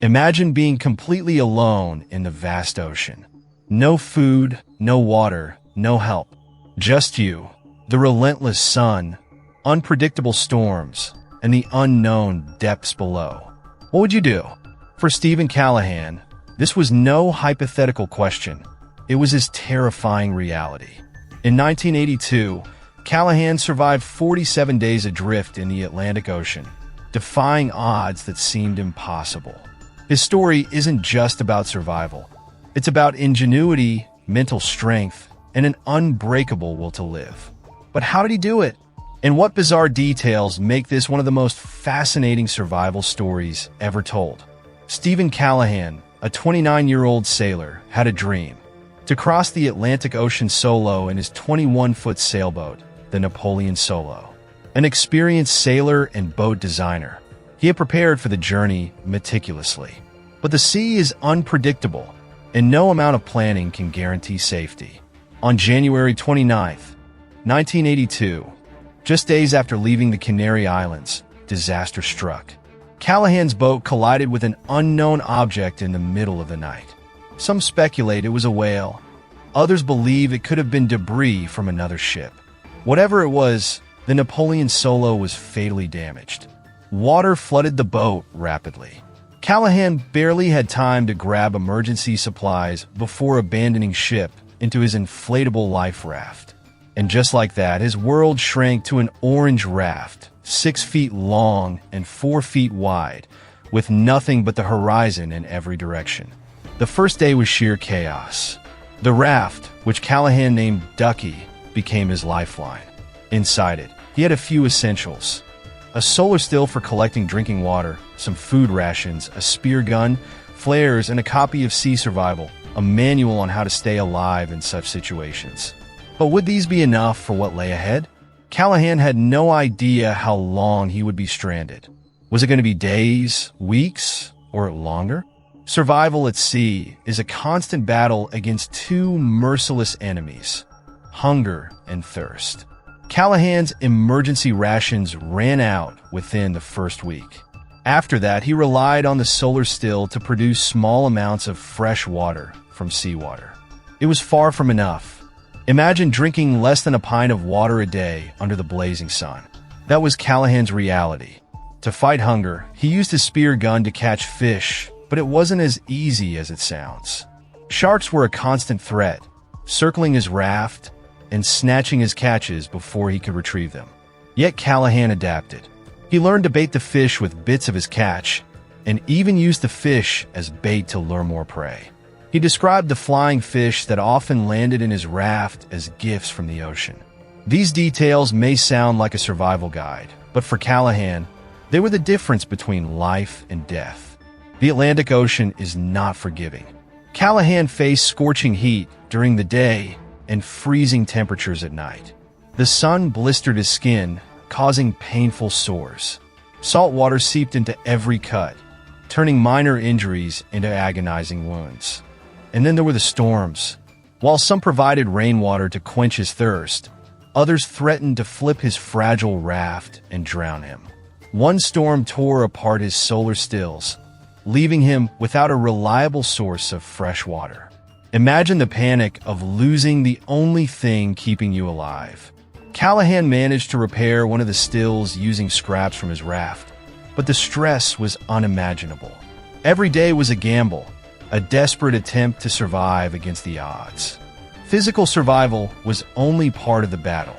Imagine being completely alone in the vast ocean. No food, no water, no help. Just you, the relentless sun, unpredictable storms, and the unknown depths below. What would you do? For Stephen Callahan, this was no hypothetical question. It was his terrifying reality. In 1982, Callahan survived 47 days adrift in the Atlantic Ocean, defying odds that seemed impossible. His story isn't just about survival. It's about ingenuity, mental strength, and an unbreakable will to live. But how did he do it? And what bizarre details make this one of the most fascinating survival stories ever told? Stephen Callahan, a 29-year-old sailor, had a dream: to cross the Atlantic Ocean solo in his 21-foot sailboat, the Napoleon Solo. An experienced sailor and boat designer, he had prepared for the journey meticulously. But the sea is unpredictable, and no amount of planning can guarantee safety. On January 29, 1982, just days after leaving the Canary Islands, disaster struck. Callahan's boat collided with an unknown object in the middle of the night. Some speculate it was a whale. Others believe it could have been debris from another ship. Whatever it was, the Napoleon Solo was fatally damaged. Water flooded the boat rapidly. Callahan barely had time to grab emergency supplies before abandoning ship into his inflatable life raft. And just like that, his world shrank to an orange raft, 6 feet long and 4 feet wide, with nothing but the horizon in every direction. The first day was sheer chaos. The raft, which Callahan named Ducky, became his lifeline. Inside it, he had a few essentials: a solar still for collecting drinking water, some food rations, a spear gun, flares, and a copy of Sea Survival, a manual on how to stay alive in such situations. But would these be enough for what lay ahead? Callahan had no idea how long he would be stranded. Was it going to be days, weeks, or longer? Survival at sea is a constant battle against two merciless enemies: hunger and thirst. Callahan's emergency rations ran out within the first week. After that, he relied on the solar still to produce small amounts of fresh water from seawater. It was far from enough. Imagine drinking less than a pint of water a day under the blazing sun. That was Callahan's reality. To fight hunger, he used his spear gun to catch fish, but it wasn't as easy as it sounds. Sharks were a constant threat, circling his raft and snatching his catches before he could retrieve them. Yet Callahan adapted. He learned to bait the fish with bits of his catch, and even used the fish as bait to lure more prey. He described the flying fish that often landed in his raft as gifts from the ocean. These details may sound like a survival guide, but for Callahan, they were the difference between life and death. The Atlantic Ocean is not forgiving. Callahan faced scorching heat during the day and freezing temperatures at night. The sun blistered his skin, causing painful sores. Salt water seeped into every cut, turning minor injuries into agonizing wounds. And then there were the storms. While some provided rainwater to quench his thirst, others threatened to flip his fragile raft and drown him. One storm tore apart his solar stills, leaving him without a reliable source of fresh water. Imagine the panic of losing the only thing keeping you alive. Callahan managed to repair one of the stills using scraps from his raft, but the stress was unimaginable. Every day was a gamble, a desperate attempt to survive against the odds. Physical survival was only part of the battle.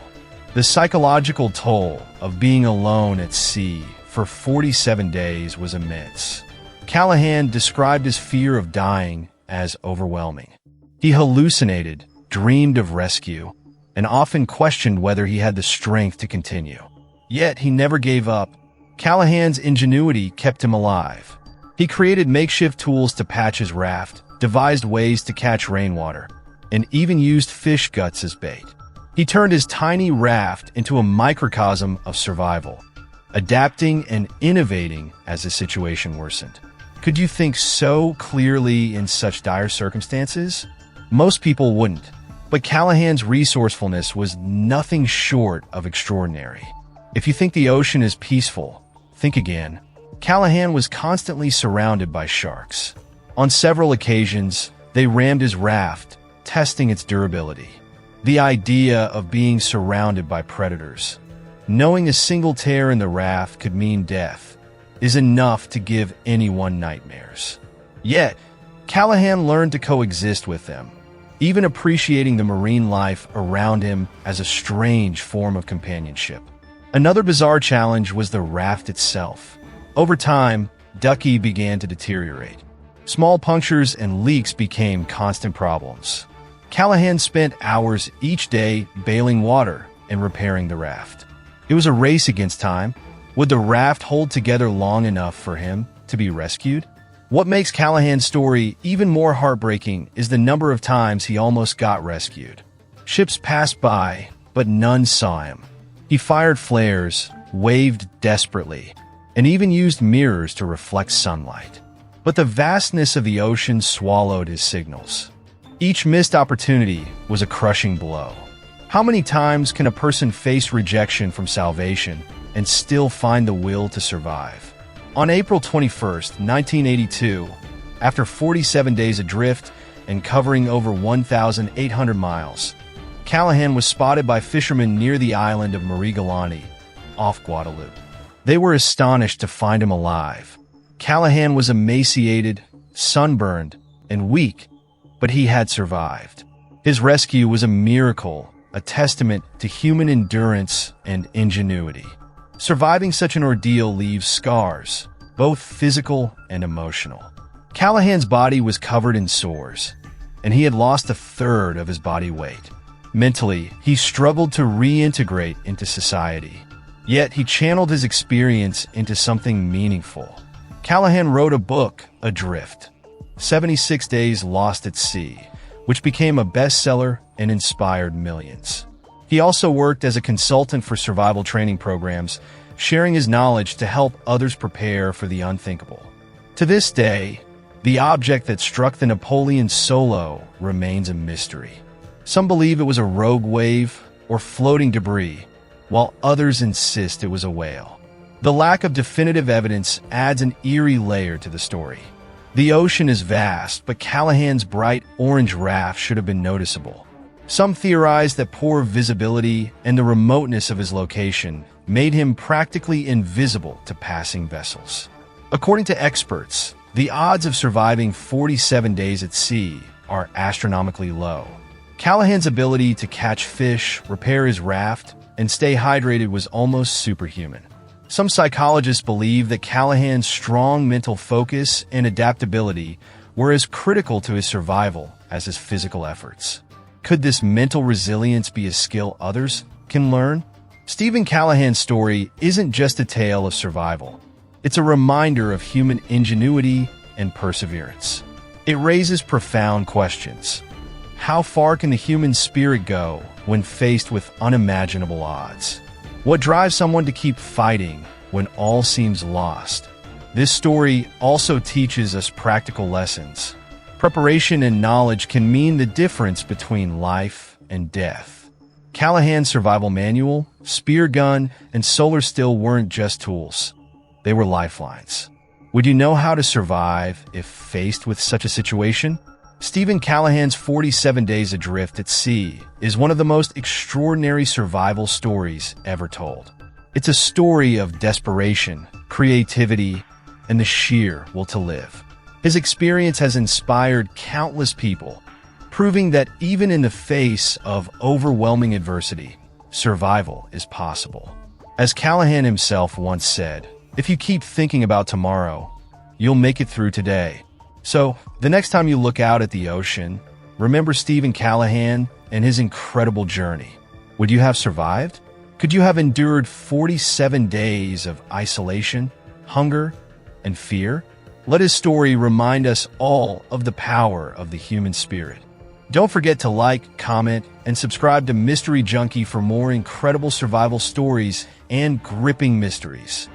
The psychological toll of being alone at sea for 47 days was immense. Callahan described his fear of dying as overwhelming. He hallucinated, dreamed of rescue, and often questioned whether he had the strength to continue. Yet he never gave up. Callahan's ingenuity kept him alive. He created makeshift tools to patch his raft, devised ways to catch rainwater, and even used fish guts as bait. He turned his tiny raft into a microcosm of survival, adapting and innovating as the situation worsened. Could you think so clearly in such dire circumstances? Most people wouldn't, but Callahan's resourcefulness was nothing short of extraordinary. If you think the ocean is peaceful, think again. Callahan was constantly surrounded by sharks. On several occasions, they rammed his raft, testing its durability. The idea of being surrounded by predators, knowing a single tear in the raft could mean death, is enough to give anyone nightmares. Yet, Callahan learned to coexist with them, even appreciating the marine life around him as a strange form of companionship. Another bizarre challenge was the raft itself. Over time, Ducky began to deteriorate. Small punctures and leaks became constant problems. Callahan spent hours each day bailing water and repairing the raft. It was a race against time. Would the raft hold together long enough for him to be rescued? What makes Callahan's story even more heartbreaking is the number of times he almost got rescued. Ships passed by, but none saw him. He fired flares, waved desperately, and even used mirrors to reflect sunlight. But the vastness of the ocean swallowed his signals. Each missed opportunity was a crushing blow. How many times can a person face rejection from salvation and still find the will to survive? On April 21, 1982, after 47 days adrift and covering over 1,800 miles, Callahan was spotted by fishermen near the island of Miraculous, off Guadeloupe. They were astonished to find him alive. Callahan was emaciated, sunburned, and weak, but he had survived. His rescue was a miracle, a testament to human endurance and ingenuity. Surviving such an ordeal leaves scars, both physical and emotional. Callahan's body was covered in sores, and he had lost a third of his body weight. Mentally, he struggled to reintegrate into society. Yet he channeled his experience into something meaningful. Callahan wrote a book, Adrift, 76 Days Lost at Sea, which became a bestseller and inspired millions. He also worked as a consultant for survival training programs, sharing his knowledge to help others prepare for the unthinkable. To this day, the object that struck the Napoleon solo remains a mystery. Some believe it was a rogue wave or floating debris, while others insist it was a whale. The lack of definitive evidence adds an eerie layer to the story. The ocean is vast, but Callahan's bright orange raft should have been noticeable. Some theorize that poor visibility and the remoteness of his location made him practically invisible to passing vessels. According to experts, the odds of surviving 47 days at sea are astronomically low. Callahan's ability to catch fish, repair his raft, and stay hydrated was almost superhuman. Some psychologists believe that Callahan's strong mental focus and adaptability were as critical to his survival as his physical efforts. Could this mental resilience be a skill others can learn? Stephen Callahan's story isn't just a tale of survival. It's a reminder of human ingenuity and perseverance. It raises profound questions. How far can the human spirit go when faced with unimaginable odds? What drives someone to keep fighting when all seems lost? This story also teaches us practical lessons. Preparation and knowledge can mean the difference between life and death. Callahan's survival manual, spear gun, and solar still weren't just tools. They were lifelines. Would you know how to survive if faced with such a situation? Stephen Callahan's 47 Days Adrift at Sea is one of the most extraordinary survival stories ever told. It's a story of desperation, creativity, and the sheer will to live. His experience has inspired countless people, proving that even in the face of overwhelming adversity, survival is possible. As Callahan himself once said, "If you keep thinking about tomorrow, you'll make it through today." So, the next time you look out at the ocean, remember Stephen Callahan and his incredible journey. Would you have survived? Could you have endured 47 days of isolation, hunger, and fear? Let his story remind us all of the power of the human spirit. Don't forget to like, comment, and subscribe to Mystery Junky for more incredible survival stories and gripping mysteries.